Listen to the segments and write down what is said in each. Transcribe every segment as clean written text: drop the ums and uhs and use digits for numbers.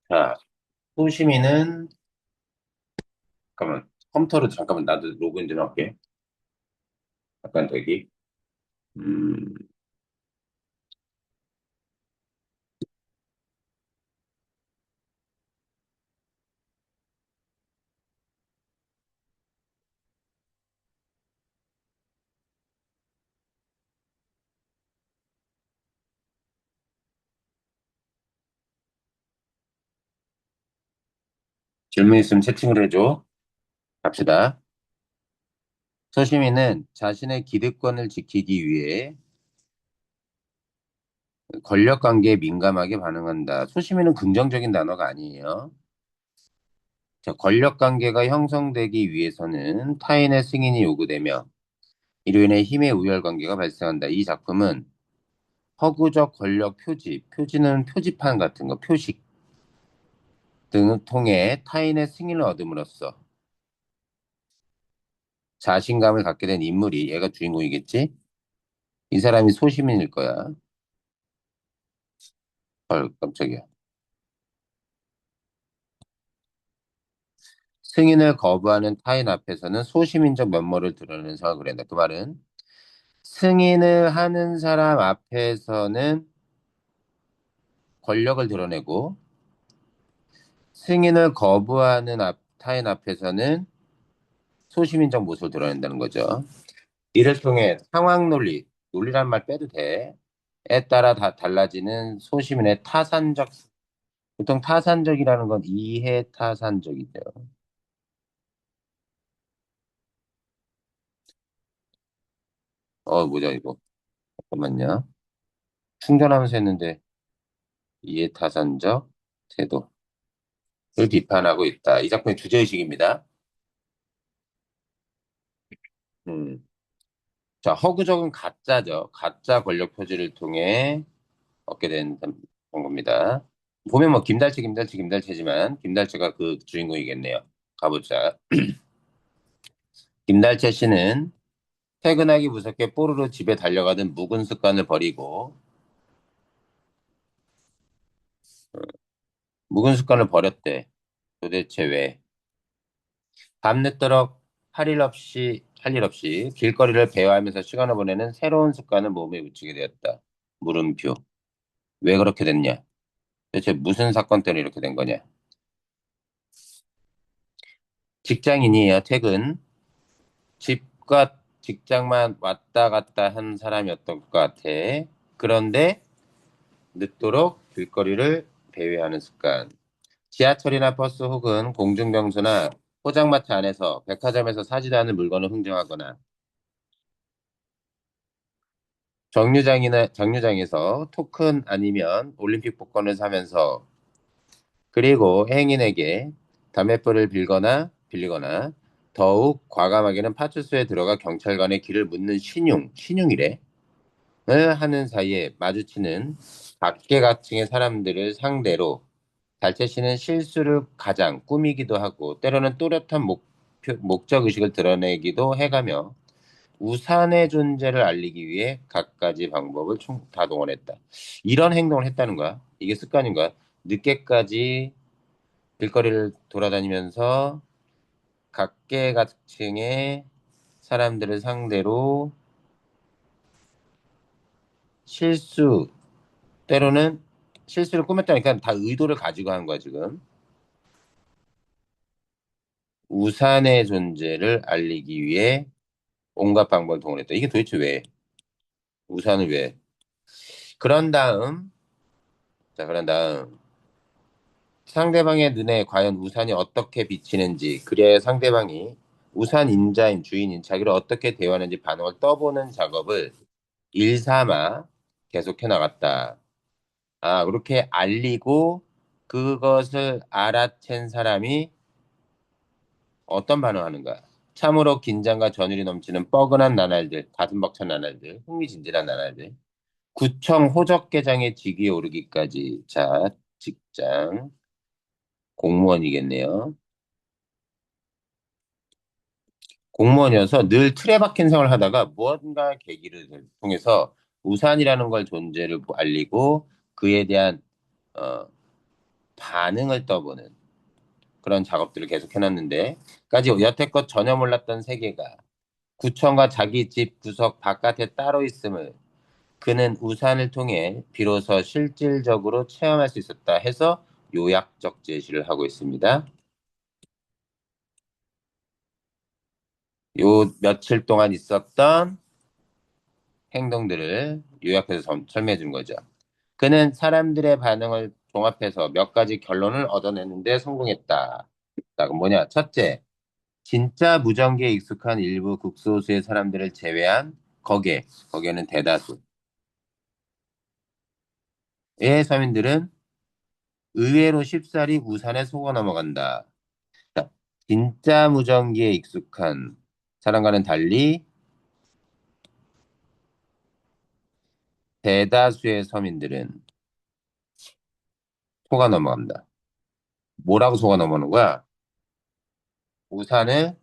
자, 소시민은, 잠깐만, 컴퓨터로 잠깐만 나도 로그인 좀 할게. 잠깐 대기. 음, 질문 있으면 채팅을 해줘. 갑시다. 소시민은 자신의 기득권을 지키기 위해 권력 관계에 민감하게 반응한다. 소시민은 긍정적인 단어가 아니에요. 자, 권력 관계가 형성되기 위해서는 타인의 승인이 요구되며 이로 인해 힘의 우열 관계가 발생한다. 이 작품은 허구적 권력 표지, 표지는 표지판 같은 거, 표식 등을 통해 타인의 승인을 얻음으로써 자신감을 갖게 된 인물이 얘가 주인공이겠지? 이 사람이 소시민일 거야. 헐, 깜짝이야. 승인을 거부하는 타인 앞에서는 소시민적 면모를 드러내는 생각을 한다. 그 말은 승인을 하는 사람 앞에서는 권력을 드러내고 승인을 거부하는 타인 앞에서는 소시민적 모습을 드러낸다는 거죠. 이를 통해 상황 논리, 논리란 말 빼도 돼. 에 따라 다 달라지는 소시민의 타산적, 보통 타산적이라는 건 이해타산적이죠. 뭐냐, 이거. 잠깐만요. 충전하면서 했는데, 이해타산적 태도를 비판하고 있다. 이 작품의 주제의식입니다. 음. 자, 허구적은 가짜죠. 가짜 권력 표지를 통해 얻게 된 겁니다. 보면 뭐, 김달채지만, 김달채가 그 주인공이겠네요. 가보자. 김달채 씨는 퇴근하기 무섭게 뽀로로 집에 달려가던 묵은 습관을 버리고, 묵은 습관을 버렸대. 도대체 왜? 밤늦도록 할 일 없이 길거리를 배회하면서 시간을 보내는 새로운 습관을 몸에 붙이게 되었다. 물음표. 왜 그렇게 됐냐? 대체 무슨 사건 때문에 이렇게 된 거냐? 직장인이에요, 퇴근. 집과 직장만 왔다 갔다 한 사람이었던 것 같아. 그런데 늦도록 길거리를 배회하는 습관. 지하철이나 버스 혹은 공중병소나 포장마차 안에서 백화점에서 사지도 않은 물건을 흥정하거나 정류장에서 토큰 아니면 올림픽 복권을 사면서 그리고 행인에게 담뱃불을 빌리거나 더욱 과감하게는 파출소에 들어가 경찰관의 길을 묻는 신용이래. 을 하는 사이에 마주치는 각계각층의 사람들을 상대로 달채 씨는 실수를 가장 꾸미기도 하고 때로는 또렷한 목적의식을 드러내기도 해가며 우산의 존재를 알리기 위해 갖가지 방법을 다 동원했다. 이런 행동을 했다는 거야. 이게 습관인 거야. 늦게까지 길거리를 돌아다니면서 각계각층의 사람들을 상대로 실수, 때로는 실수를 꾸몄다니까 다 의도를 가지고 한 거야, 지금. 우산의 존재를 알리기 위해 온갖 방법을 동원했다. 이게 도대체 왜? 우산을 왜? 그런 다음, 자, 그런 다음, 상대방의 눈에 과연 우산이 어떻게 비치는지, 그래야 상대방이 우산 인자인 주인인 자기를 어떻게 대하는지 반응을 떠보는 작업을 일삼아 계속해 나갔다. 아, 그렇게 알리고 그것을 알아챈 사람이 어떤 반응하는가? 참으로 긴장과 전율이 넘치는 뻐근한 나날들, 가슴 벅찬 나날들, 흥미진진한 나날들. 구청 호적계장의 직위에 오르기까지. 자, 직장 공무원이겠네요. 공무원이어서 늘 틀에 박힌 생활을 하다가 무언가 계기를 통해서 우산이라는 걸 존재를 알리고 그에 대한 어, 반응을 떠보는 그런 작업들을 계속 해놨는데, 까지 여태껏 전혀 몰랐던 세계가 구청과 자기 집 구석 바깥에 따로 있음을 그는 우산을 통해 비로소 실질적으로 체험할 수 있었다 해서 요약적 제시를 하고 있습니다. 요 며칠 동안 있었던 행동들을 요약해서 설명해 주는 거죠. 그는 사람들의 반응을 종합해서 몇 가지 결론을 얻어내는데 성공했다. 자, 그럼 뭐냐? 첫째, 진짜 무전기에 익숙한 일부 극소수의 사람들을 제외한 거기에는 대다수의 서민들은 의외로 쉽사리 우산에 속아 넘어간다. 자, 진짜 무전기에 익숙한 사람과는 달리 대다수의 서민들은 속아 넘어간다. 뭐라고 속아 넘어가는 거야? 우산을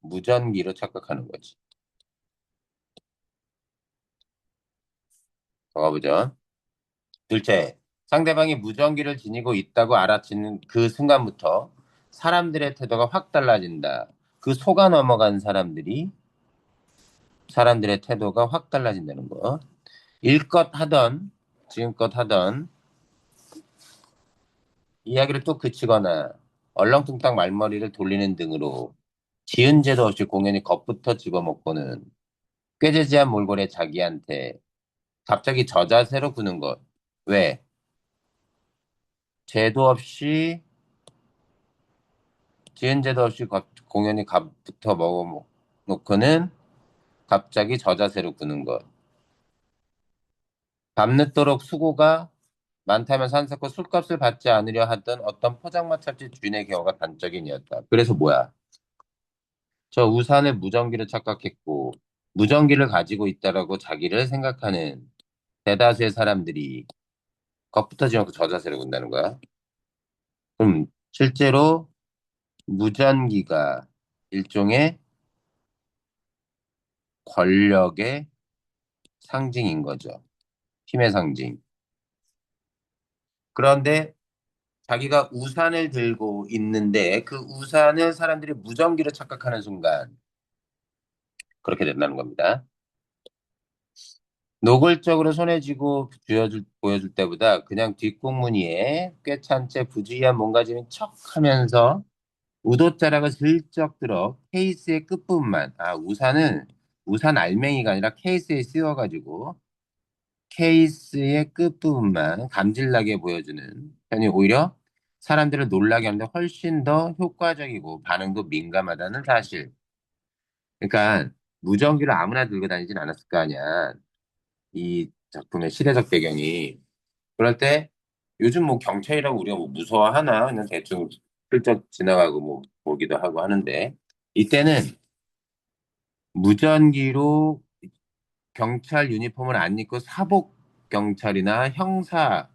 무전기로 착각하는 거지. 더 가보죠. 둘째, 상대방이 무전기를 지니고 있다고 알아채는 그 순간부터 사람들의 태도가 확 달라진다. 그 속아 넘어간 사람들의 태도가 확 달라진다는 거. 일껏 하던, 지금껏 하던 이야기를 또 그치거나 얼렁뚱땅 말머리를 돌리는 등으로 지은 죄도 없이 공연히 겁부터 집어먹고는 꾀재지한 몰골에 자기한테 갑자기 저자세로 구는 것. 왜? 죄도 없이 지은 죄도 없이 공연히 갑부터 먹어놓고는 갑자기 저자세로 구는 것. 밤늦도록 수고가 많다면 산사코 술값을 받지 않으려 하던 어떤 포장마차집 주인의 경우가 단적인이었다. 그래서 뭐야? 저 우산을 무전기를 착각했고 무전기를 가지고 있다라고 자기를 생각하는 대다수의 사람들이 겁부터지 않고 저자세를 군다는 거야. 그럼 실제로 무전기가 일종의 권력의 상징인 거죠. 힘의 상징. 그런데 자기가 우산을 들고 있는데 그 우산을 사람들이 무전기로 착각하는 순간 그렇게 된다는 겁니다. 노골적으로 손에 쥐고 보여줄 때보다 그냥 뒷공무니에 꿰찬 채 부주의한 몸가짐인 척 하면서 우도자락을 슬쩍 들어 케이스의 끝부분만, 우산 알맹이가 아니라 케이스에 씌워가지고 케이스의 끝부분만 감질나게 보여주는 편이 오히려 사람들을 놀라게 하는데 훨씬 더 효과적이고 반응도 민감하다는 사실. 그러니까 무전기를 아무나 들고 다니진 않았을 거 아니야. 이 작품의 시대적 배경이. 그럴 때 요즘 뭐 경찰이라고 우리가 뭐 무서워하나 그냥 대충 슬쩍 지나가고 뭐 보기도 하고 하는데 이때는 무전기로 경찰 유니폼을 안 입고 사복 경찰이나 형사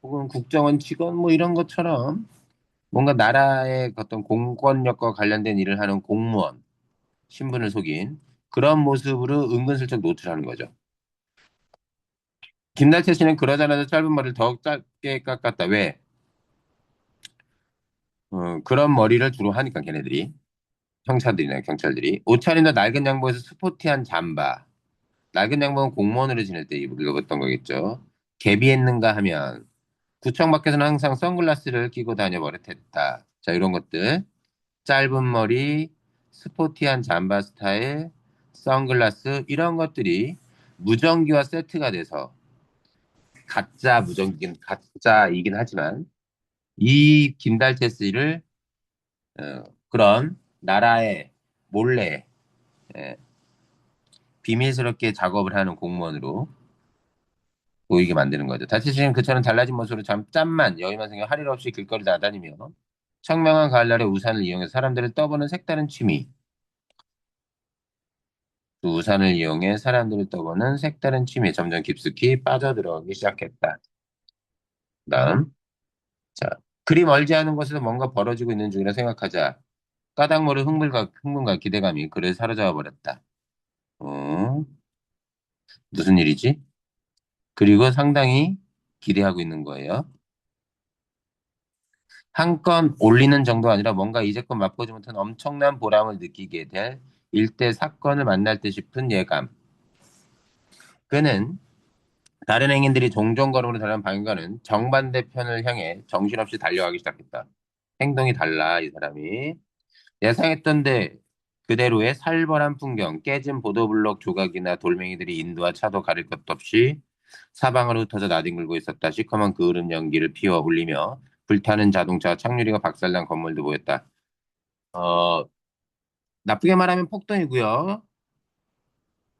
혹은 국정원 직원 뭐 이런 것처럼 뭔가 나라의 어떤 공권력과 관련된 일을 하는 공무원 신분을 속인 그런 모습으로 은근슬쩍 노출하는 거죠. 김달태 씨는 그러자마자 짧은 머리를 더욱 짧게 깎았다. 왜? 그런 머리를 주로 하니까 걔네들이 형사들이나 경찰들이 옷차림도 낡은 양복에서 스포티한 잠바. 낡은 양복은 공무원으로 지낼 때 입었던 거겠죠. 개비했는가 하면 구청 밖에서는 항상 선글라스를 끼고 다녀 버릇했다. 자, 이런 것들. 짧은 머리, 스포티한 잠바 스타일, 선글라스 이런 것들이 무전기와 세트가 돼서 가짜이긴 하지만 이 김달태 씨를 그런 나라의 몰래 예, 비밀스럽게 작업을 하는 공무원으로 보이게 만드는 거죠. 달태 씨는 그처럼 달라진 모습으로 잠깐만 여유만 생겨 할 일 없이 길거리 나다니며 청명한 가을날에 우산을 이용해서 사람들을 떠보는 색다른 취미. 그 우산을 이용해 사람들을 떠보는 색다른 취미에 점점 깊숙이 빠져들어가기 시작했다. 다음, 자, 그리 멀지 않은 곳에서 뭔가 벌어지고 있는 중이라 생각하자. 까닭 모를 흥분과 기대감이 그를 사로잡아 버렸다. 어, 무슨 일이지? 그리고 상당히 기대하고 있는 거예요. 한 건 올리는 정도가 아니라 뭔가 이제껏 맛보지 못한 엄청난 보람을 느끼게 될 일대 사건을 만날 듯 싶은 예감. 그는 다른 행인들이 종종 걸음으로 달려간 방향과는 정반대편을 향해 정신없이 달려가기 시작했다. 행동이 달라, 이 사람이. 예상했던데 그대로의 살벌한 풍경, 깨진 보도블록 조각이나 돌멩이들이 인도와 차도 가릴 것 없이 사방으로 흩어져 나뒹굴고 있었다. 시커먼 그을음 연기를 피워 올리며 불타는 자동차와 착유리가 박살난 건물도 보였다. 어, 나쁘게 말하면 폭동이고요.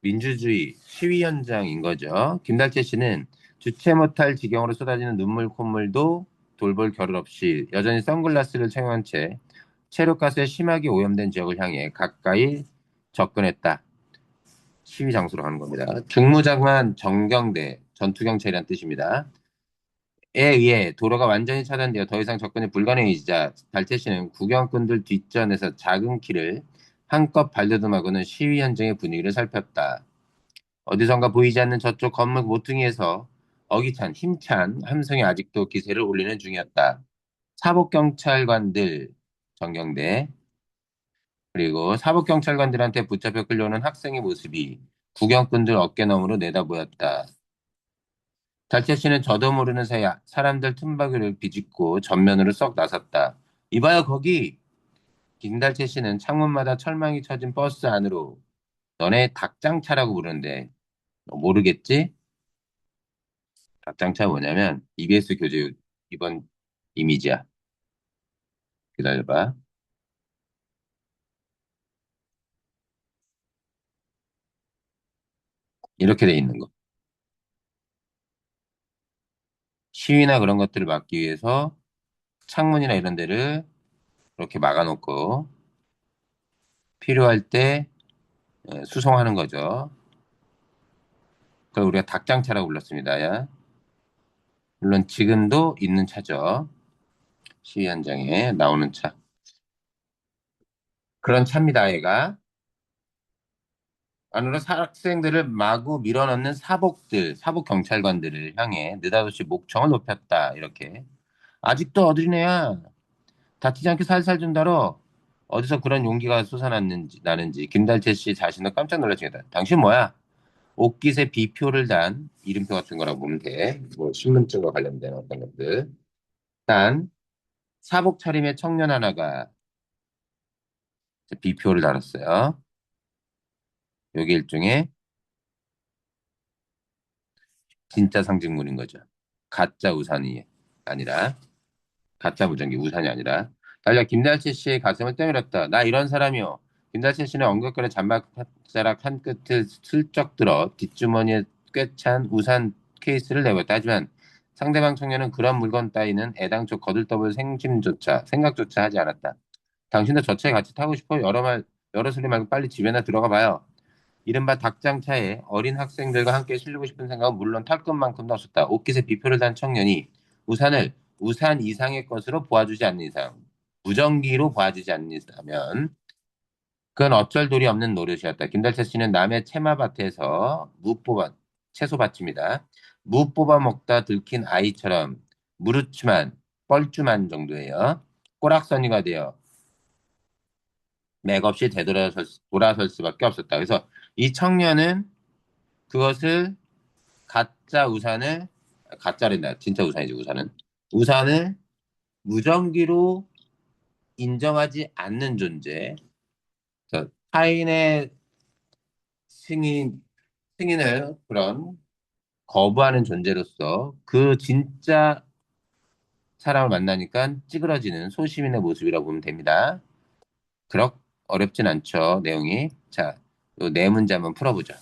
민주주의 시위 현장인 거죠. 김달재 씨는 주체 못할 지경으로 쏟아지는 눈물 콧물도 돌볼 겨를 없이 여전히 선글라스를 착용한 채 체류가스에 심하게 오염된 지역을 향해 가까이 접근했다. 시위 장소로 가는 겁니다. 중무장관 정경대 전투경찰이란 뜻입니다. 에 의해 도로가 완전히 차단되어 더 이상 접근이 불가능해지자 달태 씨는 구경꾼들 뒷전에서 작은 키를 한껏 발돋움하고는 시위 현장의 분위기를 살폈다. 어디선가 보이지 않는 저쪽 건물 모퉁이에서 어기찬 힘찬 함성이 아직도 기세를 올리는 중이었다. 사복경찰관들 정경대 그리고 사복경찰관들한테 붙잡혀 끌려오는 학생의 모습이 구경꾼들 어깨너머로 내다보였다. 달채 씨는 저도 모르는 사이 사람들 틈바구니를 비집고 전면으로 썩 나섰다. 이봐요 거기! 김달채 씨는 창문마다 철망이 쳐진 버스 안으로 너네 닭장차라고 부르는데 너 모르겠지? 닭장차 뭐냐면 EBS 교재 이번 이미지야. 기다려봐. 이렇게 돼 있는 거. 시위나 그런 것들을 막기 위해서 창문이나 이런 데를 이렇게 막아놓고 필요할 때 수송하는 거죠. 그걸 우리가 닭장차라고 불렀습니다. 야. 물론 지금도 있는 차죠. 시위 현장에 나오는 차. 그런 차입니다, 얘가. 안으로 학생들을 마구 밀어넣는 사복 경찰관들을 향해 느닷없이 목청을 높였다. 이렇게. 아직도 어린애야. 다치지 않게 살살 좀 다뤄. 어디서 그런 용기가 솟아났는지, 나는지, 김달채 씨 자신도 깜짝 놀라지겠다. 당신 뭐야? 옷깃에 비표를 단 이름표 같은 거라고 보면 돼. 뭐, 신분증과 관련된 어떤 것들. 단, 사복 차림의 청년 하나가 비표를 달았어요. 여기 일종의 진짜 상징물인 거죠. 가짜 우산이 아니라, 가짜 무전기 우산이 아니라, 달려 김달채 씨의 가슴을 때밀었다. 나 이런 사람이요. 김달채 씨는 엉겁거려 잔바자락 한 끝을 슬쩍 들어 뒷주머니에 꽤 찬 우산 케이스를 내보였다. 하지만 상대방 청년은 그런 물건 따위는 애당초 거들떠볼 생각조차 하지 않았다. 당신도 저 차에 같이 타고 싶어? 여러 소리 말고 빨리 집에나 들어가 봐요. 이른바 닭장차에 어린 학생들과 함께 실리고 싶은 생각은 물론 탈 것만큼도 없었다. 옷깃에 비표를 단 청년이 우산을 우산 이상의 것으로 보아주지 않는 이상, 무전기로 보아주지 않는 이상면 그건 어쩔 도리 없는 노릇이었다. 김달태 씨는 남의 채마밭에서 채소밭입니다. 무 뽑아 먹다 들킨 아이처럼 무르츠만 뻘쭘한 정도예요. 꼬락서니가 되어 맥없이 돌아설 수밖에 없었다. 그래서 이 청년은 그것을 가짜랜다. 진짜 우산이지, 우산은. 우산을 무전기로 인정하지 않는 존재. 타인의 승인, 승인을 그런 거부하는 존재로서 그 진짜 사람을 만나니까 찌그러지는 소시민의 모습이라고 보면 됩니다. 그렇 어렵진 않죠, 내용이. 자, 요 네 문제 한번 풀어보죠.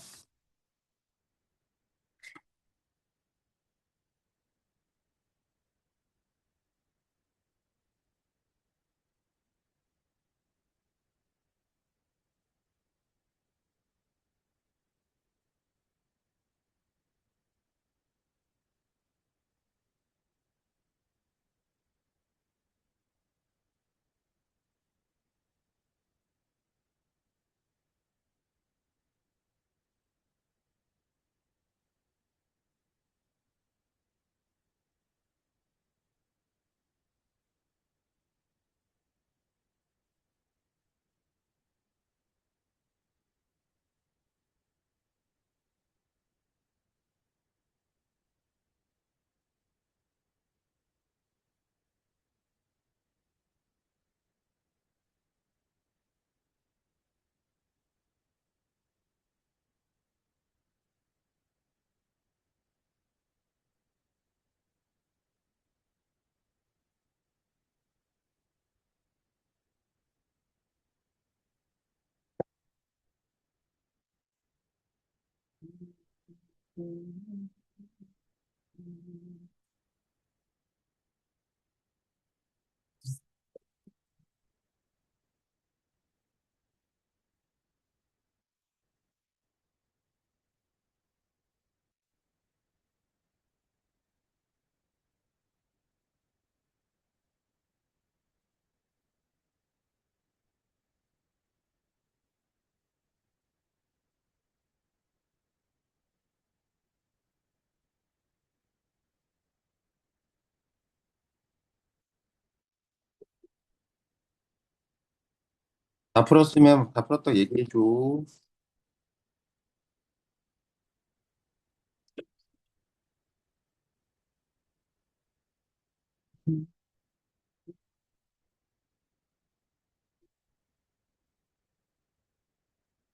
다 풀었으면 다 풀었다 얘기해줘.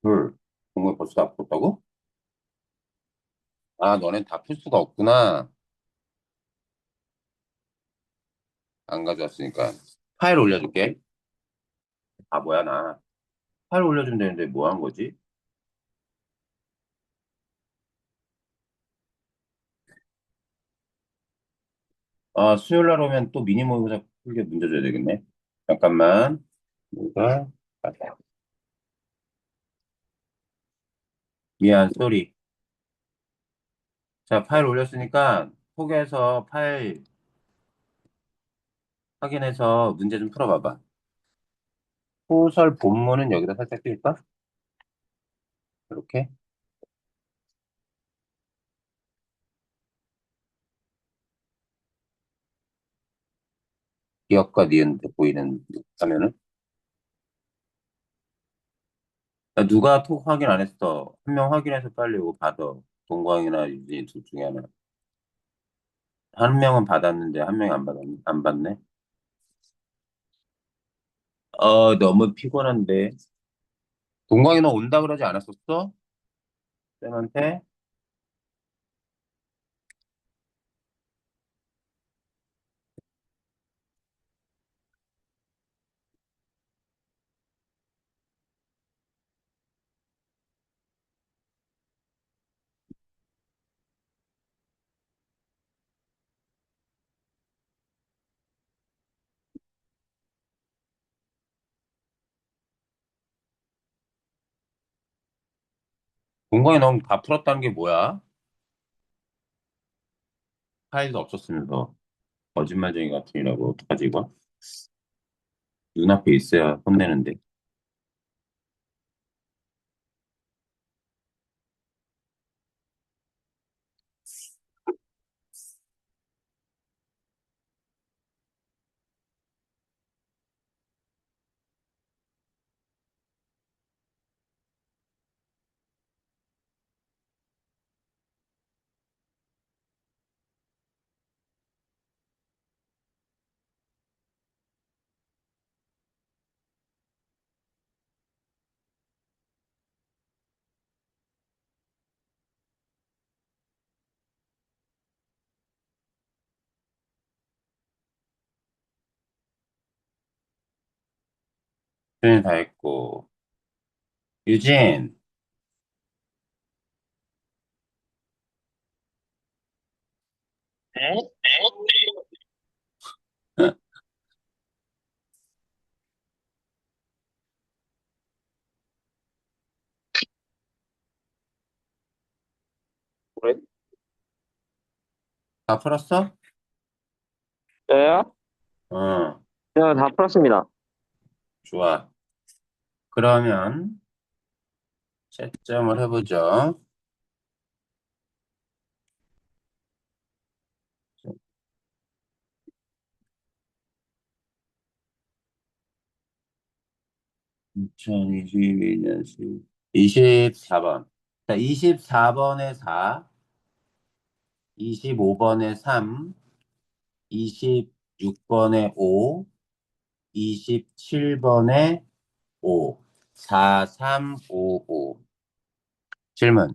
둘. 공부 벌써 다 풀었다고? 아, 너넨 다 풀 수가 없구나. 안 가져왔으니까. 파일 올려줄게. 아, 뭐야, 나. 파일 올려주면 되는데 뭐 한 거지? 아, 수요일 날 오면 또 미니 모의고사 풀게 문제 줘야 되겠네. 잠깐만. 뭐가? 맞다. 미안, 쏘리. 자, 파일 올렸으니까 속에서 파일 확인해서 문제 좀 풀어봐봐. 소설 본문은 여기다 살짝 띄울까? 이렇게. 기억과 니은 보이는 화면은. 야, 누가 톡 확인 안 했어? 한 명 확인해서 빨리 이거 받아. 동광이나 유진이 둘 중에 하나. 한 명은 받았는데 한 명이 안 받네. 너무 피곤한데. 동광이 너 온다 그러지 않았었어? 쌤한테? 동광이 너 다 풀었다는 게 뭐야? 파일도 없었으면서. 거짓말쟁이 같으니라고. 어떡하지, 이거? 눈앞에 있어야 혼내는데. 수현이 다 했고. 유진, 네? 그래? 다 풀었어? 저요? 어, 저 다 풀었습니다. 좋아. 그러면 채점을 해보죠. 2022년 24번. 자, 24번에 4, 25번에 3, 26번에 5, 27번에 5. 4, 3, 5, 5. 질문.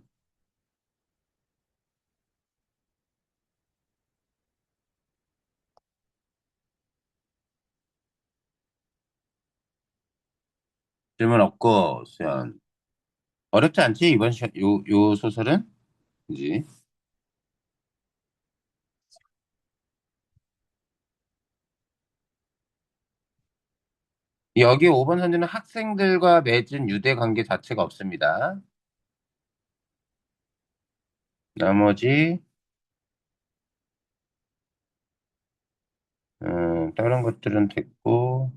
질문 없고, 수연. 어렵지 않지? 요 소설은? 그지? 여기 5번 선지는 학생들과 맺은 유대 관계 자체가 없습니다. 나머지, 다른 것들은 됐고.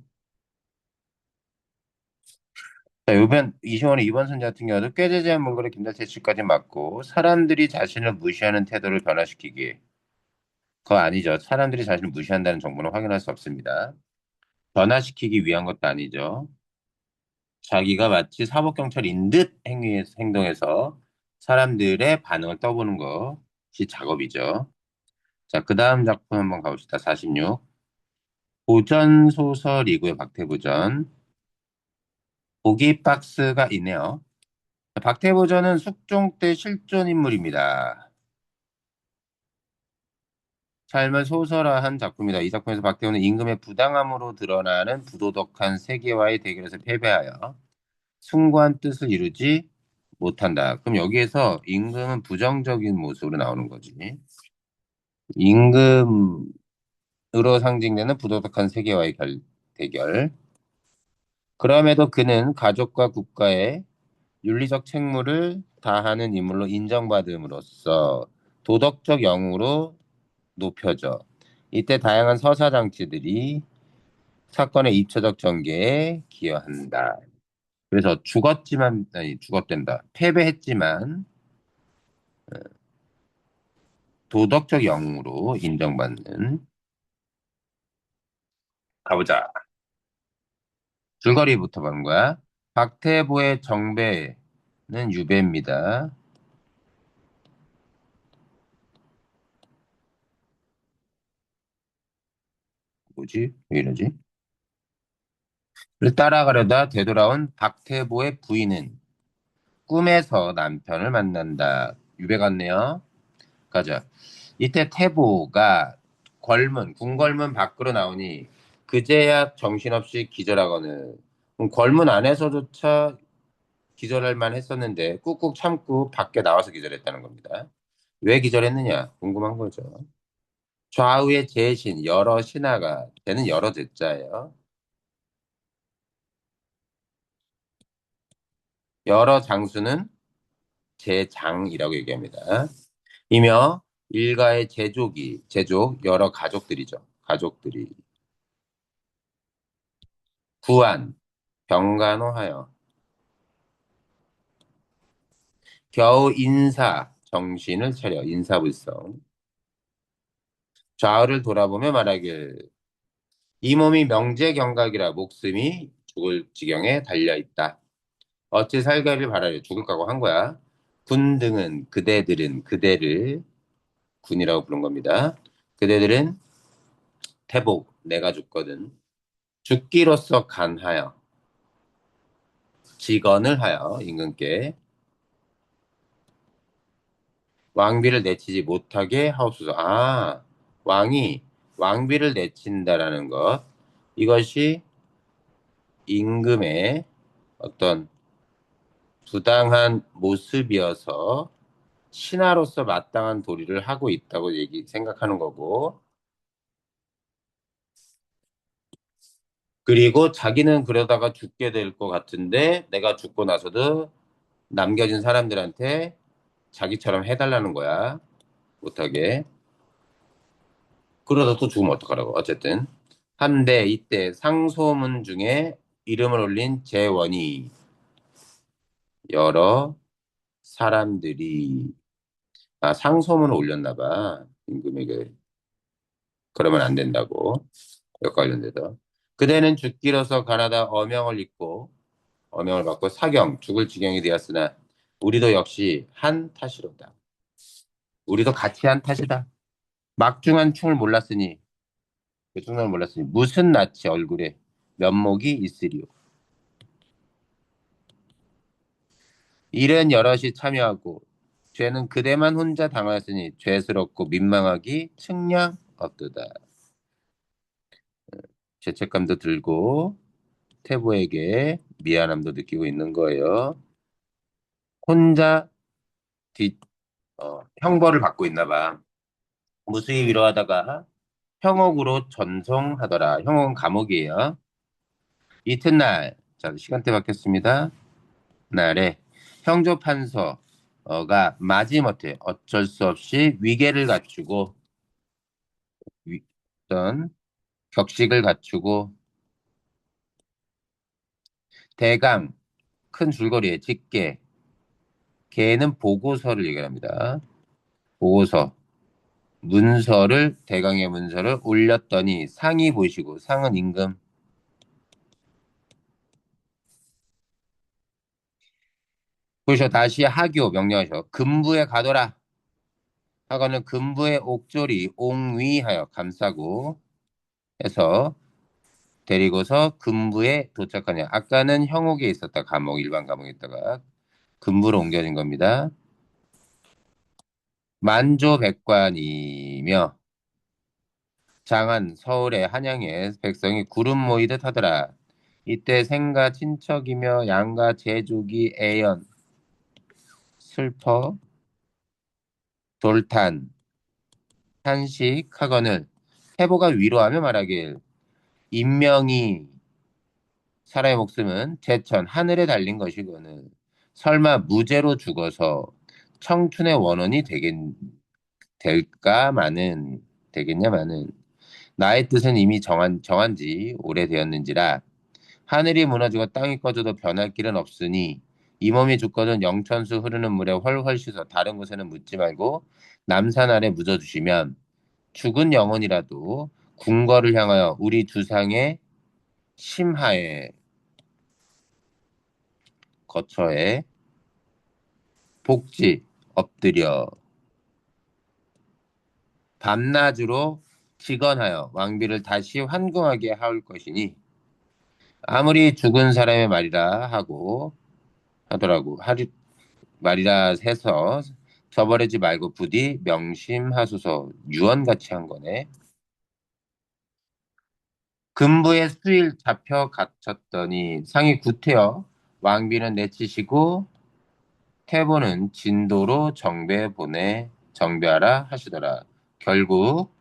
자, 요번 20원의 2번 선지 같은 경우도 꾀재재한 문구를 김달태 씨까지 맞고, 사람들이 자신을 무시하는 태도를 변화시키기. 그거 아니죠. 사람들이 자신을 무시한다는 정보는 확인할 수 없습니다. 변화시키기 위한 것도 아니죠. 자기가 마치 사법경찰인 듯 행동해서 사람들의 반응을 떠보는 것이 작업이죠. 자, 그 다음 작품 한번 가봅시다. 46. 고전소설이고요. 박태부전. 보기 박스가 있네요. 박태부전은 숙종 때 실존 인물입니다. 삶을 소설화한 작품이다. 이 작품에서 박태부는 임금의 부당함으로 드러나는 부도덕한 세계와의 대결에서 패배하여 숭고한 뜻을 이루지 못한다. 그럼 여기에서 임금은 부정적인 모습으로 나오는 거지. 임금으로 상징되는 부도덕한 세계와의 대결. 그럼에도 그는 가족과 국가의 윤리적 책무를 다하는 인물로 인정받음으로써 도덕적 영웅으로 높여져. 이때 다양한 서사 장치들이 사건의 입체적 전개에 기여한다. 그래서 죽었지만, 아니, 죽었된다. 패배했지만 도덕적 영웅으로 인정받는. 가보자. 줄거리부터 보는 거야. 박태보의 정배는 유배입니다. 뭐지? 왜 이러지? 를 따라가려다 되돌아온 박태보의 부인은 꿈에서 남편을 만난다. 유배 같네요. 가자. 이때 태보가 궁궐문 밖으로 나오니 그제야 정신없이 기절하거늘. 그럼 궐문 안에서조차 기절할 만 했었는데 꾹꾹 참고 밖에 나와서 기절했다는 겁니다. 왜 기절했느냐? 궁금한 거죠. 좌우의 제신, 여러 신하가, 쟤는 여러 제자예요. 여러 장수는 제장이라고 얘기합니다. 이며 일가의 제족, 여러 가족들이죠. 가족들이. 구안, 병간호하여. 겨우 정신을 차려, 인사불성. 좌우를 돌아보며 말하길. 이 몸이 명제경각이라 목숨이 죽을 지경에 달려있다. 어찌 살기를 바라려 죽을 각오 한 거야. 군등은 그대들은 그대를 군이라고 부른 겁니다. 그대들은 태복 내가 죽거든. 죽기로서 간하여 직언을 하여 임금께 왕비를 내치지 못하게 하옵소서. 아, 왕이 왕비를 내친다라는 것. 이것이 임금의 어떤 부당한 모습이어서 신하로서 마땅한 도리를 하고 있다고 생각하는 거고, 그리고 자기는 그러다가 죽게 될 것 같은데 내가 죽고 나서도 남겨진 사람들한테 자기처럼 해달라는 거야. 못하게. 그러다 또 죽으면 어떡하라고. 어쨌든. 한데 이때 상소문 중에 이름을 올린 재원이 여러 사람들이 상소문을 올렸나 봐. 임금에게. 그러면 안 된다고. 여과 관련돼서. 그대는 죽기로서 가나다 어명을 받고 사경 죽을 지경이 되었으나 우리도 역시 한 탓이로다. 우리도 같이 한 탓이다. 막중한 충을 몰랐으니 그 충을 몰랐으니 무슨 낯이 얼굴에 면목이 있으리요. 일은 여럿이 참여하고 죄는 그대만 혼자 당하였으니 죄스럽고 민망하기 측량 없도다. 죄책감도 들고 태부에게 미안함도 느끼고 있는 거예요. 혼자 뒤, 형벌을 받고 있나 봐. 무수히 위로하다가 형옥으로 전송하더라. 형옥은 감옥이에요. 이튿날, 자, 시간대 바뀌었습니다. 날에 형조 판서가 마지못해 어쩔 수 없이 위계를 갖추고 어떤 격식을 갖추고 대강 큰 줄거리에 짙게 걔는 보고서를 얘기합니다. 보고서 문서를 대강의 문서를 올렸더니 상이 보시고 상은 임금 보시어 다시 하교 명령하셔 금부에 가더라 하고는 금부의 옥졸이 옹위하여 감싸고 해서 데리고서 금부에 도착하냐. 아까는 형옥에 있었다. 감옥, 일반 감옥에 있다가 금부로 옮겨진 겁니다. 만조백관이며 장안 서울의 한양의 백성이 구름 모이듯 하더라. 이때 생가 친척이며 양가 제족이 애연 슬퍼 돌탄 탄식하거늘 태보가 위로하며 말하길 인명이 사람의 목숨은 제천 하늘에 달린 것이거늘 설마 무죄로 죽어서 청춘의 원혼이 될까마는 되겠냐마는 나의 뜻은 이미 정한 지 오래되었는지라 하늘이 무너지고 땅이 꺼져도 변할 길은 없으니 이 몸이 죽거든 영천수 흐르는 물에 훨훨 씻어 다른 곳에는 묻지 말고 남산 아래 묻어주시면 죽은 영혼이라도 궁궐을 향하여 우리 주상의 심하에 거처에 복지 엎드려 밤낮으로 직언하여 왕비를 다시 환궁하게 하올 것이니 아무리 죽은 사람의 말이라 하고 하더라고 말이라 해서 저버리지 말고 부디 명심하소서 유언같이 한 거네. 금부에 수일 잡혀 갇혔더니 상이 구태여 왕비는 내치시고 태보는 진도로 정배하라 하시더라. 결국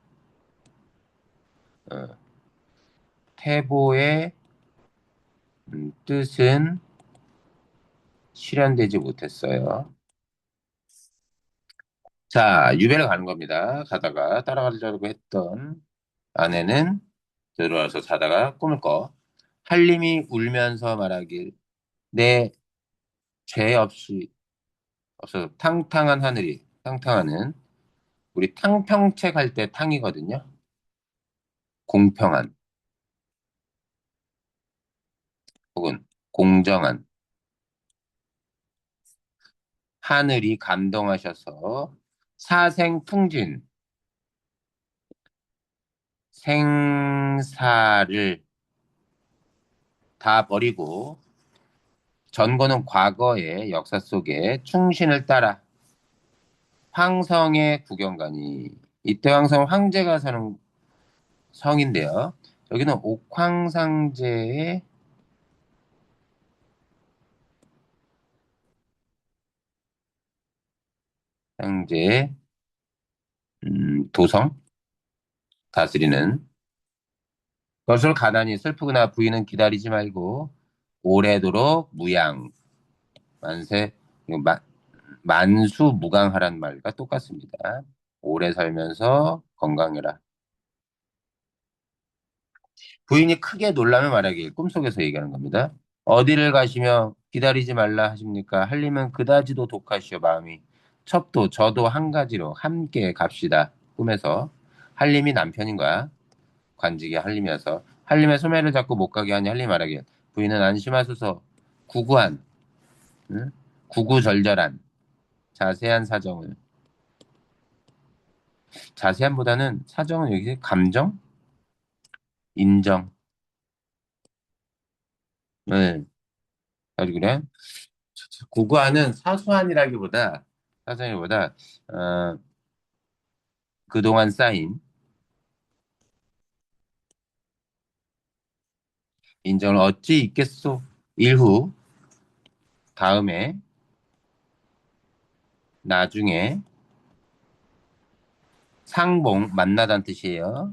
어, 태보의 뜻은 실현되지 못했어요. 자, 유배를 가는 겁니다. 가다가 따라가려고 했던 아내는 들어와서 자다가 꿈을 꿔. 한림이 울면서 말하길 내 죄 없이 없어서 탕탕한 하늘이 탕탕하는 우리 탕평책 할 때 탕이거든요. 공평한 혹은 공정한 하늘이 감동하셔서 사생풍진 생사를 다 버리고 전거는 과거의 역사 속에 충신을 따라 황성의 구경가니 이때 황성은 황제가 사는 성인데요. 여기는 옥황상제의 상제의 도성 다스리는 것을 가난히 슬프거나 부인은 기다리지 말고 오래도록 무양 만세 마- 만수무강하란 말과 똑같습니다. 오래 살면서 건강해라. 부인이 크게 놀라며 말하길 꿈속에서 얘기하는 겁니다. 어디를 가시며 기다리지 말라 하십니까? 할림은 그다지도 독하시오 마음이. 첩도 저도 한 가지로 함께 갑시다. 꿈에서 할림이 남편인 거야. 관직이 할림이어서 할림의 소매를 잡고 못 가게 하니 할림이 말하길 부인은 안심하소서 구구한 응? 구구절절한 자세한 사정을 자세한보다는 사정은 여기 감정 인정 네. 아주 그래 구구한은 사소한이라기보다 어, 그동안 쌓인 인정을 어찌 있겠소 일후 다음에 나중에 상봉 만나다는 뜻이에요.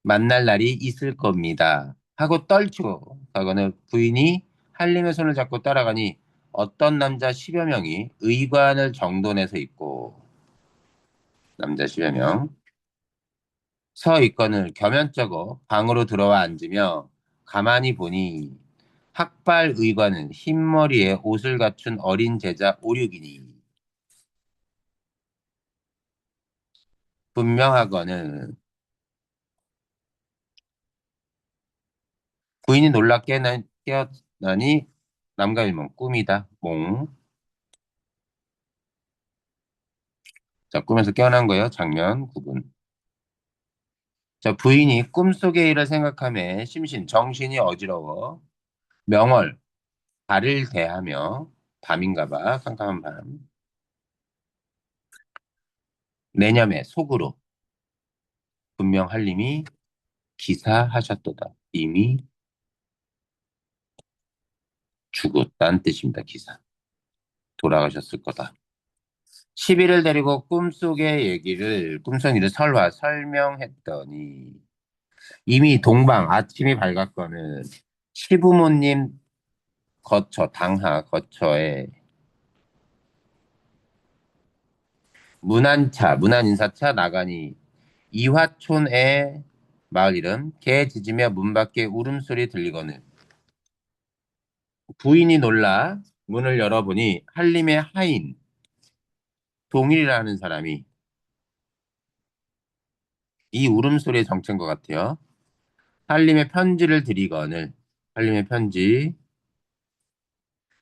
만날 날이 있을 겁니다. 하고 떨치고 가거는 부인이 한림의 손을 잡고 따라가니 어떤 남자 10여 명이 의관을 정돈해서 있고 남자 10여 명 서 있거늘 겸연쩍어 방으로 들어와 앉으며 가만히 보니 학발 의관은 흰머리에 옷을 갖춘 어린 제자 5, 6이니 분명하거늘 부인이 놀라 깨었나니 남과 일몽 꿈이다. 몽. 자, 꿈에서 깨어난 거예요. 장면 9분. 자, 부인이 꿈속의 일을 생각하며 심신, 정신이 어지러워 명월, 달을 대하며 밤인가 봐. 깜깜한 밤. 내념에 속으로 분명 한림이 기사하셨도다. 이미 죽었다는 뜻입니다. 기사. 돌아가셨을 거다. 시비를 데리고 꿈속 일을 설명했더니 이미 동방 아침이 밝았거늘 시부모님 당하 거처에 문안인사차 나가니 이화촌의 마을 이름 개 짖으며 문 밖에 울음소리 들리거늘 부인이 놀라 문을 열어보니 한림의 하인 동일이라는 사람이 이 울음소리의 정체인 것 같아요. 한림의 편지를 드리거늘 한림의 편지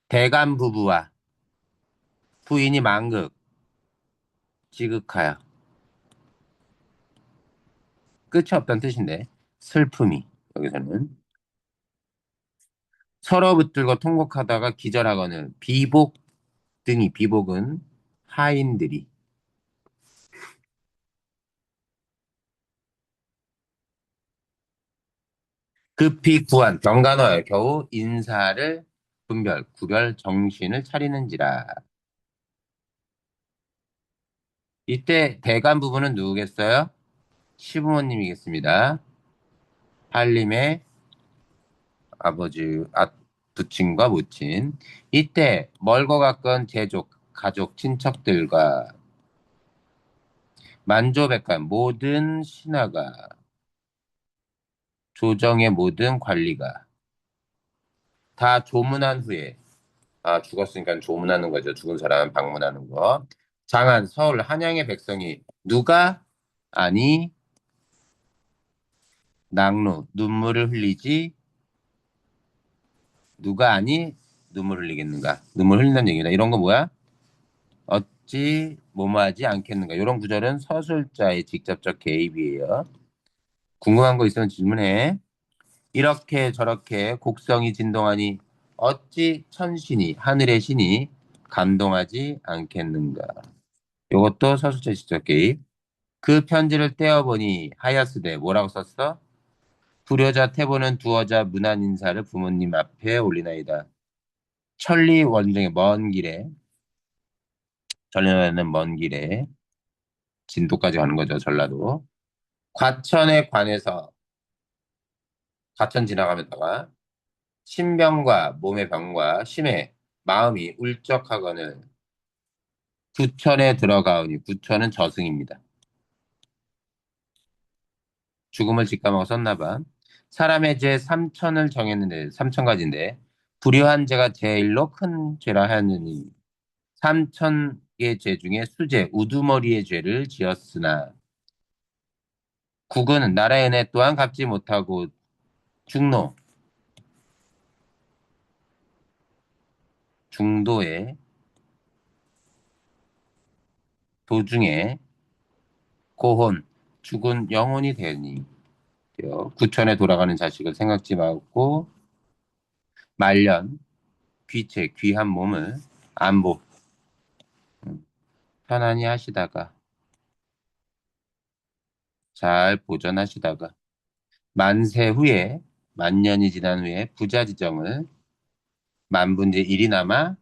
대간 부부와 부인이 망극 지극하여 끝이 없다는 뜻인데 슬픔이 여기서는 서로 붙들고 통곡하다가 기절하거늘 비복은 하인들이 급히 구한 경간호에 겨우 인사를 구별 정신을 차리는지라. 이때 대간 부부는 누구겠어요? 시부모님이겠습니다. 한림의 아버지, 부친과 모친. 이때 멀고 가까운 제족, 가족, 친척들과 만조백관 모든 신하가 조정의 모든 관리가 다 조문한 후에 죽었으니까 조문하는 거죠. 죽은 사람 방문하는 거. 장안 서울 한양의 백성이 누가 아니 낙로 눈물을 흘리지 누가 아니 눈물 흘리겠는가? 눈물 흘린다는 얘기다. 이런 거 뭐야? 어찌 뭐뭐하지 않겠는가? 이런 구절은 서술자의 직접적 개입이에요. 궁금한 거 있으면 질문해. 이렇게 저렇게 곡성이 진동하니 어찌 천신이 하늘의 신이 감동하지 않겠는가? 이것도 서술자 직접 개입. 그 편지를 떼어보니 하였으되 뭐라고 썼어? 불효자 태보는 두어자 문안 인사를 부모님 앞에 올리나이다. 천리 원정의 먼 길에 전라도는 먼 길에 진도까지 가는 거죠. 전라도. 과천에 관해서 과천 지나가면다가 신병과 몸의 병과 심해 마음이 울적하거늘 부천에 들어가오니 부천은 저승입니다. 죽음을 직감하고 썼나 봐. 사람의 죄 삼천을 정했는데 삼천 가지인데 불효한 죄가 제일로 큰 죄라 하느니 삼천의 죄 중에 수죄 우두머리의 죄를 지었으나 국은 나라의 은혜 또한 갚지 못하고 중노 중도에 도중에 고혼 죽은 영혼이 되니 구천에 돌아가는 자식을 생각지 말고 말년 귀체 귀한 몸을 안보 편안히 하시다가 잘 보존하시다가 만세 후에 만년이 지난 후에 부자지정을 만분의 일이 남아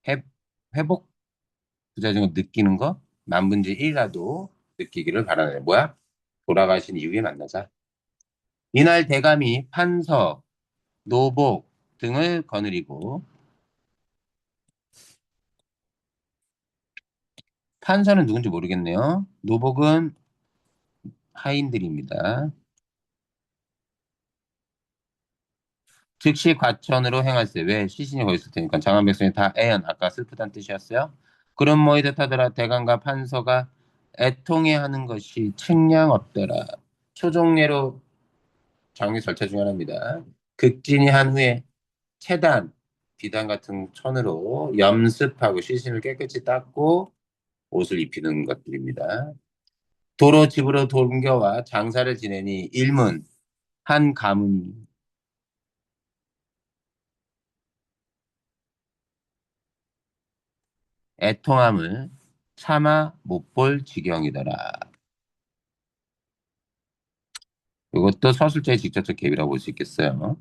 회, 회복 부자증을 느끼는 거? 만 분의 1이라도 느끼기를 바라네. 뭐야? 돌아가신 이후에 만나자. 이날 대감이 판서, 노복 등을 거느리고 판서는 누군지 모르겠네요. 노복은 하인들입니다. 즉시 과천으로 행할세. 왜? 시신이 거기 있을 테니까. 장안 백성이 다 애연. 아까 슬프단 뜻이었어요. 그런 모이듯 하더라. 대감과 판서가 애통해하는 것이 측량 없더라. 초종례로 장례 절차 중 하나입니다. 극진히 한 후에 채단, 비단 같은 천으로 염습하고 시신을 깨끗이 닦고 옷을 입히는 것들입니다. 도로 집으로 돌겨와 장사를 지내니 일문, 한 가문이 애통함을 차마 못 볼 지경이더라. 이것도 서술자의 직접적 개비라고 볼 수 있겠어요.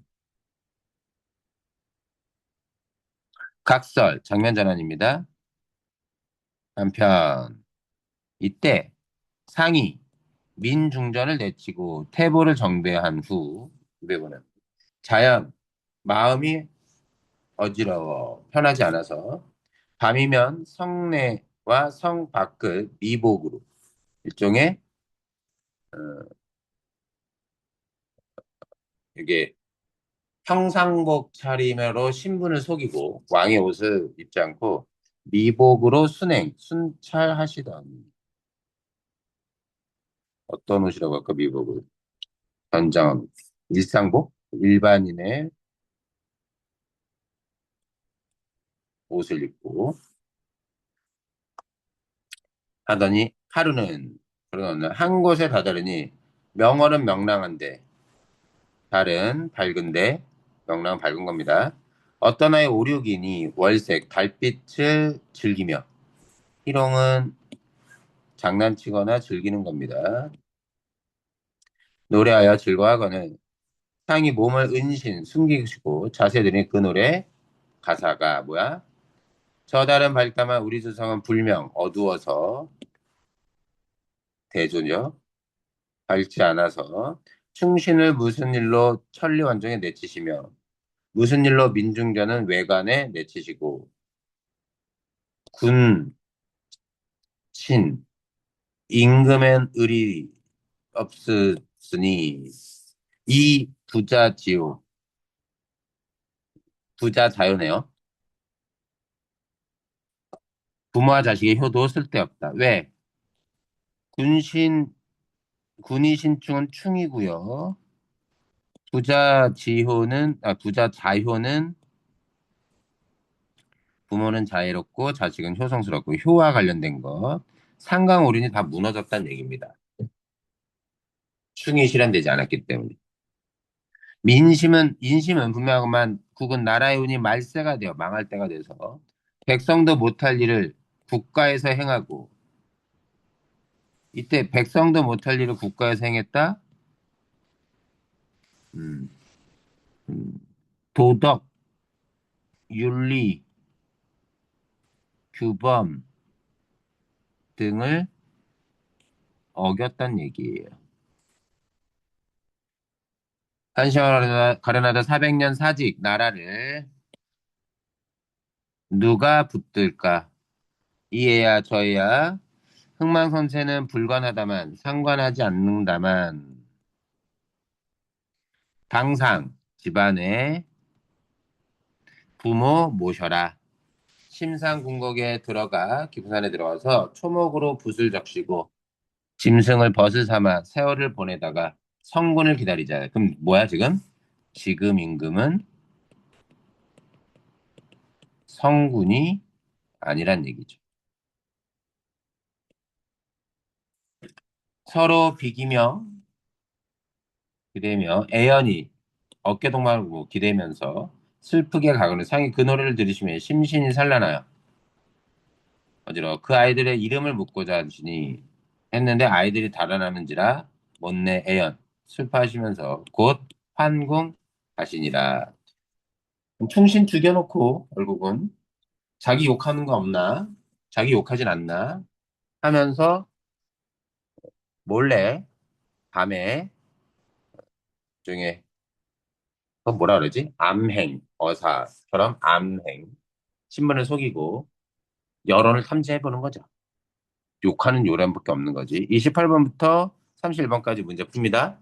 각설, 장면 전환입니다. 한편, 이때 상이 민중전을 내치고 태보를 정배한 후, 후배부는 자연, 마음이 어지러워 편하지 않아서 밤이면 성내와 성 밖을 미복으로 일종의 이게 평상복 차림으로 신분을 속이고 왕의 옷을 입지 않고 미복으로 순찰하시던 어떤 옷이라고 할까 미복을 전장 일상복 일반인의 옷을 입고 하더니 하루는 한 곳에 다다르니 명월은 명랑한데 달은 밝은데 명랑은 밝은 겁니다. 어떤 아이 오륙이니 월색 달빛을 즐기며 희롱은 장난치거나 즐기는 겁니다. 노래하여 즐거워하거늘 상이 몸을 은신 숨기시고 자세들이 그 노래 가사가 뭐야? 저 달은 밝다만 우리 주성은 불명 어두워서 대조녀 밝지 않아서 충신을 무슨 일로 천리완정에 내치시며 무슨 일로 민중전은 외관에 내치시고 군, 신, 임금엔 을이 없으니 이 부자지요. 부자 자요네요. 부모와 자식의 효도 쓸데없다. 왜? 군신, 군이 신충은 충이고요. 부자 자효는 부모는 자애롭고 자식은 효성스럽고 효와 관련된 것. 상강오륜이 다 무너졌다는 얘기입니다. 충이 실현되지 않았기 때문에. 인심은 분명하지만 국은 나라의 운이 말세가 되어 망할 때가 돼서 백성도 못할 일을 국가에서 행하고 이때 백성도 못할 일을 국가에서 행했다? 음, 음, 도덕, 윤리, 규범 등을 어겼다는 얘기예요. 한시을 가련하다 400년 사직 나라를 누가 붙들까? 이에야 저에야 흥망성쇠는 불관하다만 상관하지 않는다만 당상 집안에 부모 모셔라. 심상궁궐에 들어가 기부산에 들어가서 초목으로 붓을 적시고 짐승을 벗을 삼아 세월을 보내다가 성군을 기다리자. 그럼 뭐야 지금? 지금 임금은 성군이 아니란 얘기죠. 서로 비기며 기대며 애연히 어깨동무하고 기대면서 슬프게 가거늘 상이 그 노래를 들으시면 심신이 산란하여 어지러 그 아이들의 이름을 묻고자 하시니 했는데 아이들이 달아나는지라 못내 애연 슬퍼하시면서 곧 환궁 하시니라. 충신 죽여놓고 결국은 자기 욕하는 거 없나? 자기 욕하진 않나? 하면서 몰래 밤에 중에 그건 뭐라 그러지? 암행, 어사처럼 암행, 신문을 속이고 여론을 탐지해보는 거죠. 욕하는 요령밖에 없는 거지. 28번부터 31번까지 문제 풉니다.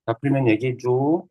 다 풀면 얘기해줘.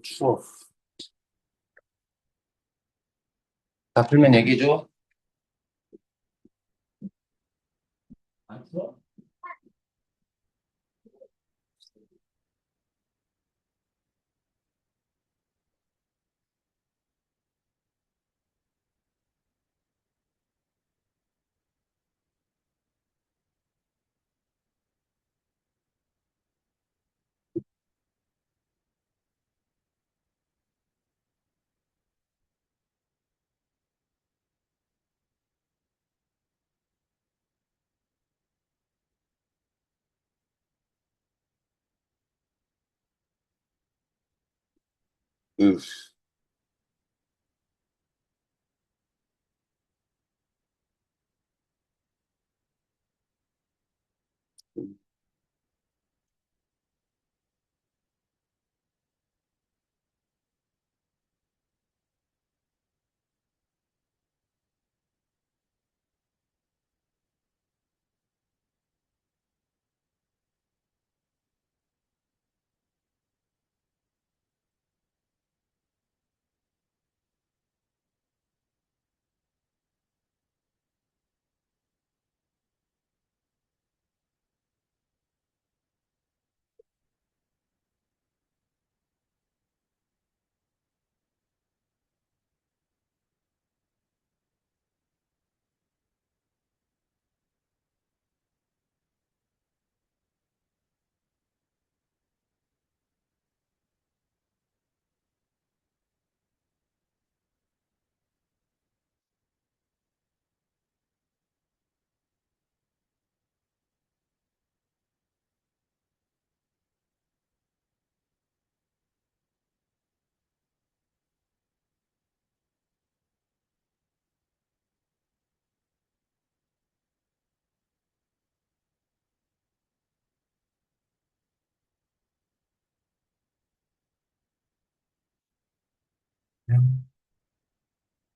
추워. 다 풀면 얘기해줘. 안 추워? 으,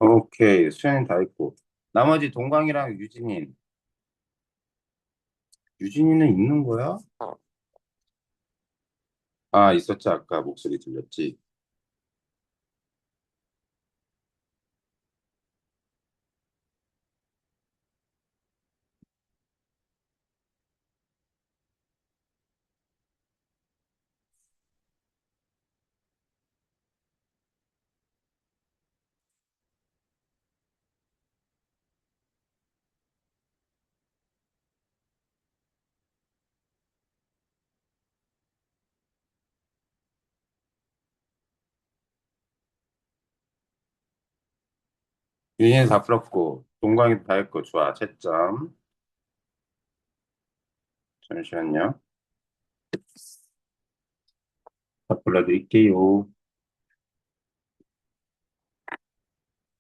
오케이. 수현이 다 있고. 나머지 동광이랑 유진이. 유진이는 있는 거야? 아, 있었지. 아까 목소리 들렸지. 유진이 다 풀었고, 동광이도 다 했고, 좋아. 채점. 잠시만요. 다 불러드릴게요.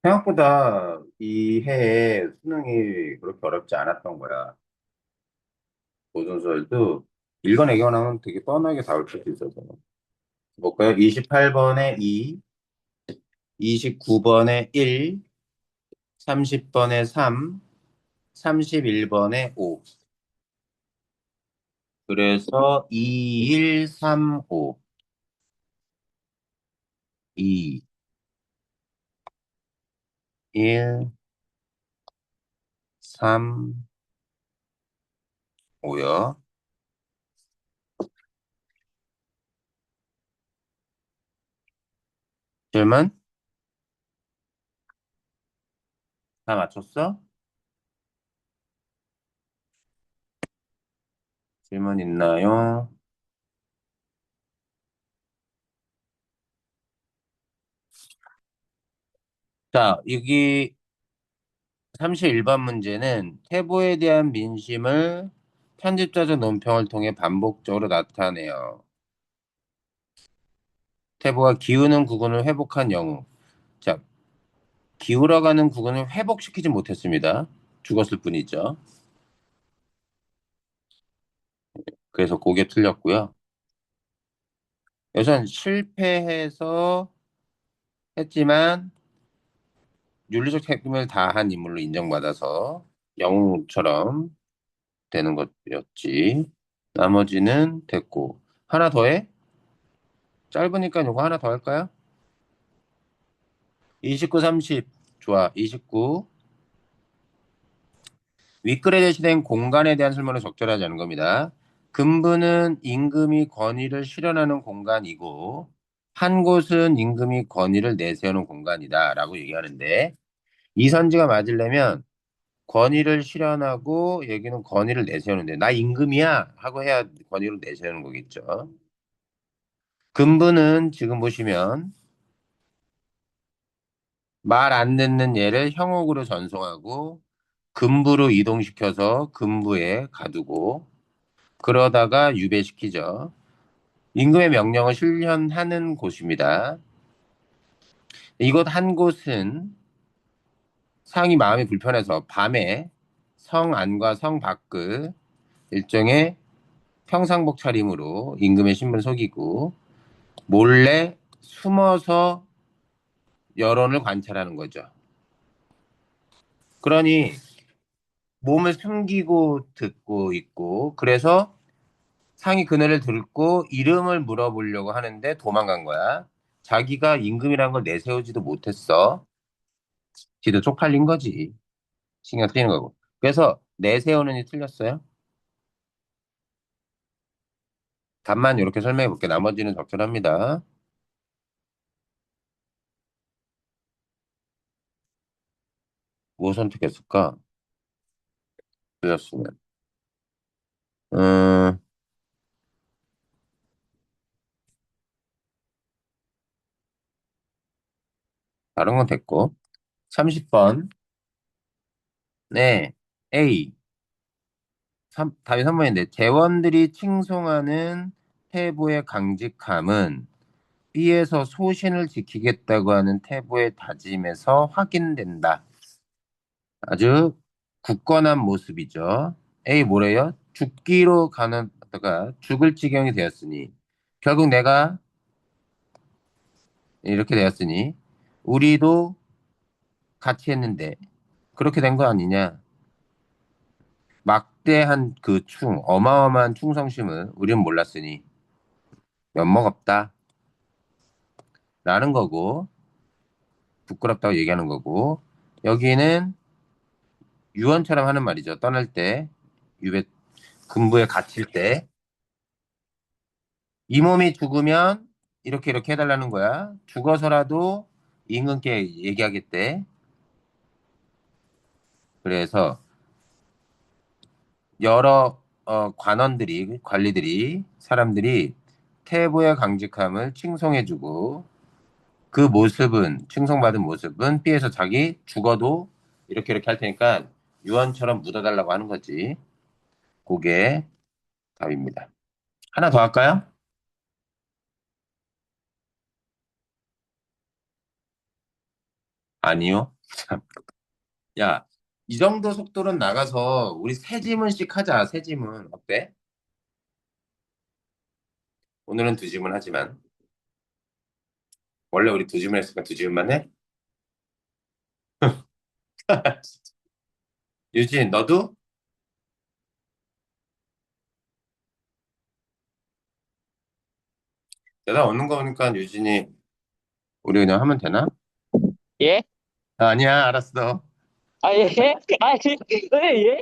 생각보다 이 해에 수능이 그렇게 어렵지 않았던 거야. 모든 수열도 읽어내기만 하면 되게 뻔하게 다 올 수 있어서. 볼까요? 28번에 2, 29번에 1, 30번에 3, 31번에 5. 그래서 2, 1, 3, 5. 2, 1, 3, 5요. 질문? 다 맞췄어? 질문 있나요? 자, 여기 31번 문제는 태보에 대한 민심을 편집자적 논평을 통해 반복적으로 나타내요. 태보가 기우는 국운을 회복한 영웅. 자, 기울어가는 국운을 회복시키지 못했습니다. 죽었을 뿐이죠. 그래서 그게 틀렸고요. 여기선 실패해서 했지만 윤리적 책임을 다한 인물로 인정받아서 영웅처럼 되는 것이었지. 나머지는 됐고. 하나 더 해? 짧으니까 요거 하나 더 할까요? 29, 30. 좋아. 29. 윗글에 제시된 공간에 대한 설명을 적절하지 않은 겁니다. 근부는 임금이 권위를 실현하는 공간이고, 한 곳은 임금이 권위를 내세우는 공간이다라고 얘기하는데, 이 선지가 맞으려면 권위를 실현하고 여기는 권위를 내세우는데, 나 임금이야 하고 해야 권위를 내세우는 거겠죠. 근부는 지금 보시면 말 안 듣는 얘를 형옥으로 전송하고 근부로 이동시켜서 근부에 가두고 그러다가 유배시키죠. 임금의 명령을 실현하는 곳입니다. 이곳 한 곳은 상이 마음이 불편해서 밤에 성 안과 성 밖을 일종의 평상복 차림으로 임금의 신분을 속이고 몰래 숨어서 여론을 관찰하는 거죠. 그러니 몸을 숨기고 듣고 있고 그래서 상이 그네를 들고 이름을 물어보려고 하는데 도망간 거야. 자기가 임금이라는 걸 내세우지도 못했어. 지도 쪽팔린 거지. 신경 쓰이는 거고. 그래서 내세우는이 틀렸어요. 답만 이렇게 설명해 볼게. 나머지는 적절합니다. 뭐 선택했을까? 틀렸으면. 음, 다른 건 됐고. 30번. 네. A. 답이 3번인데, 대원들이 칭송하는 태보의 강직함은 B에서 소신을 지키겠다고 하는 태보의 다짐에서 확인된다. 아주 굳건한 모습이죠. A 뭐래요? 죽기로 가는다가 죽을 지경이 되었으니 결국 내가 이렇게 되었으니 우리도 같이 했는데 그렇게 된 거 아니냐? 막대한 그 어마어마한 충성심을 우리는 몰랐으니 면목없다라는 거고 부끄럽다고 얘기하는 거고 여기는 유언처럼 하는 말이죠. 떠날 때 유배 군부에 갇힐 때 이 몸이 죽으면 이렇게 이렇게 해달라는 거야. 죽어서라도 임금께 얘기하겠대. 그래서 여러 관원들이 관리들이 사람들이 태보의 강직함을 칭송해주고 그 모습은 칭송받은 모습은 피해서 자기 죽어도 이렇게 이렇게 할 테니까 유언처럼 묻어달라고 하는 거지. 그게 답입니다. 하나 더 할까요? 아니요. 야, 이 정도 속도로 나가서 우리 세 지문씩 하자. 세 지문 어때? 오늘은 두 지문 하지만 원래 우리 두 지문 했으니까 두 지문만 해? 유진, 너도? 대답 없는 거 보니까 유진이 우리 그냥 하면 되나? 예? 아, 아니야, 알았어. 아, 예? 아, 예? 예?